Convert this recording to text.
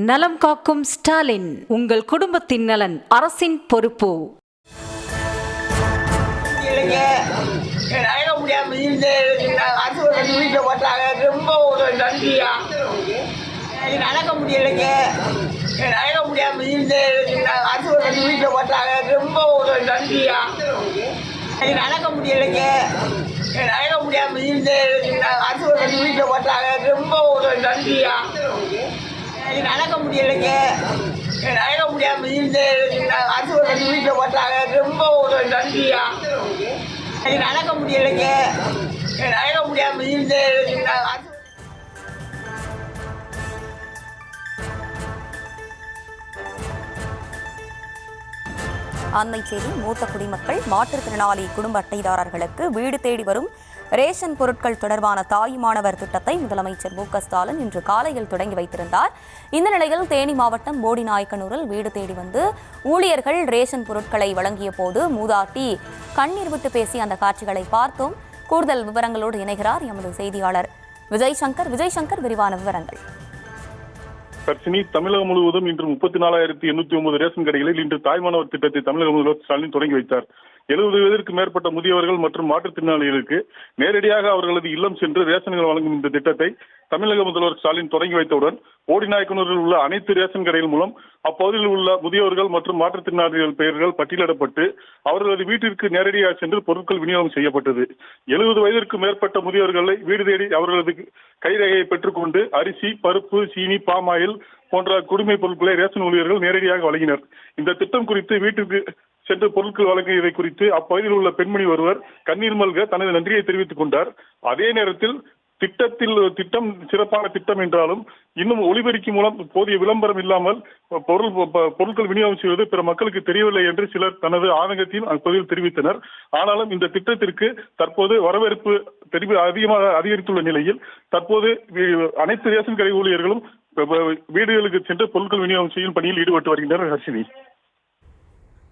நலம் காக்கும் ஸ்டாலின். உங்கள் குடும்பத்தின் நலன் அரசின் பொறுப்பு. வீட்டில் போட்டாங்க. ரொம்ப ஒரு நன்றியா. நடக்க முடியலைங்க. நடக்க முடியாமல் அரசு வீட்டில் போட்டாங்க. ரொம்ப ஒரு நன்றியா. நடக்க முடியலைங்க. நடக்க முடியாமல் அரசு வீட்டில் போட்டாங்க. ரொம்ப ஒரு நன்றியா. நடக்க முடியலைங்க. நடக்க முடியாமல் அரசு வீட்டில் போட்டாங்க. ரொம்ப ஒரு நன்றியா. நடக்க முடியலைங்க. நடக்க முடியாமல் அண்மை செய்தி. மூத்த குடிமக்கள் மாற்றுத்திறனாளி குடும்ப அட்டைதாரர்களுக்கு வீடு தேடி வரும் ரேஷன் பொருட்கள் தொடர்பான தாயுமானவர் திட்டத்தை முதலமைச்சர் மு.க.ஸ்டாலின் இன்று காலையில் தொடங்கி வைத்திருந்தார். இந்த நிலையில் தேனி மாவட்டம் போடிநாயக்கனூரில் வீடு தேடி வந்து ஊழியர்கள் ரேஷன் பொருட்களை வழங்கிய போது மூதாட்டி கண்ணீர் விட்டு பேசி அந்த காட்சிகளை பார்த்தோம். கூடுதல் விவரங்களோடு இணைகிறார் எமது செய்தியாளர் விஜய்சங்கர். விஜய்சங்கர், விரிவான விவரங்கள். தர்ஷினி, தமிழகம் முழுவதும் இன்று 34,809 ரேஷன் கடைகளில் இன்று தாய்மானவர் திட்டத்தை தமிழக முதல்வர் ஸ்டாலின் தொடங்கி வைத்தார். 70 வயதிற்கு மேற்பட்ட முதியவர்கள் மற்றும் மாற்றுத்திறனாளிகளுக்கு நேரடியாக அவர்களது இல்லம் சென்று ரேஷன்கள் வழங்கும் இந்த திட்டத்தை தமிழக முதல்வர் ஸ்டாலின் தொடங்கி வைத்தவுடன் போடிநாயக்கனூரில் உள்ள அனைத்து ரேஷன் கடைகள் மூலம் அப்பகுதியில் உள்ள முதியவர்கள் மற்றும் மாற்றுத்திறனாளிகள் பெயர்கள் பட்டியலிடப்பட்டு அவர்களது வீட்டிற்கு நேரடியாக சென்று பொருட்கள் விநியோகம் செய்யப்பட்டது. 70 வயதிற்கு மேற்பட்ட முதியவர்களை வீடு தேடி அவர்களது கைரேகையை பெற்றுக்கொண்டு அரிசி, பருப்பு, சீனி, பாமாயில் போன்ற குடிமை பொருட்களை ரேஷன் ஊழியர்கள் நேரடியாக வழங்கினர். இந்த திட்டம் குறித்து வீட்டிற்கு சென்று பொருட்கள் வழங்கியதை குறித்து அப்பகுதியில் உள்ள பெண்மணி ஒருவர் கண்ணீர் மல்க தனது நன்றியை தெரிவித்துக் கொண்டார். அதே நேரத்தில் திட்டம் சிறப்பான திட்டம் என்றாலும் இன்னும் ஒளிபெருக்கி மூலம் போதிய விளம்பரம் இல்லாமல் பொருட்கள் விநியோகம் செய்வது பிற மக்களுக்கு தெரியவில்லை என்று சிலர் தனது ஆதங்கத்தையும் அப்பகுதியில் தெரிவித்தனர். ஆனாலும் இந்த திட்டத்திற்கு தற்போது வரவேற்பு அதிகமாக அதிகரித்துள்ள நிலையில் தற்போது அனைத்து ரேஷன் கடை ஊழியர்களும் வீடுகளுக்கு சென்று பொருட்கள் விநியோகம் செய்யும் பணியில் ஈடுபட்டு வருகின்றனர். ஹர்ஷினி.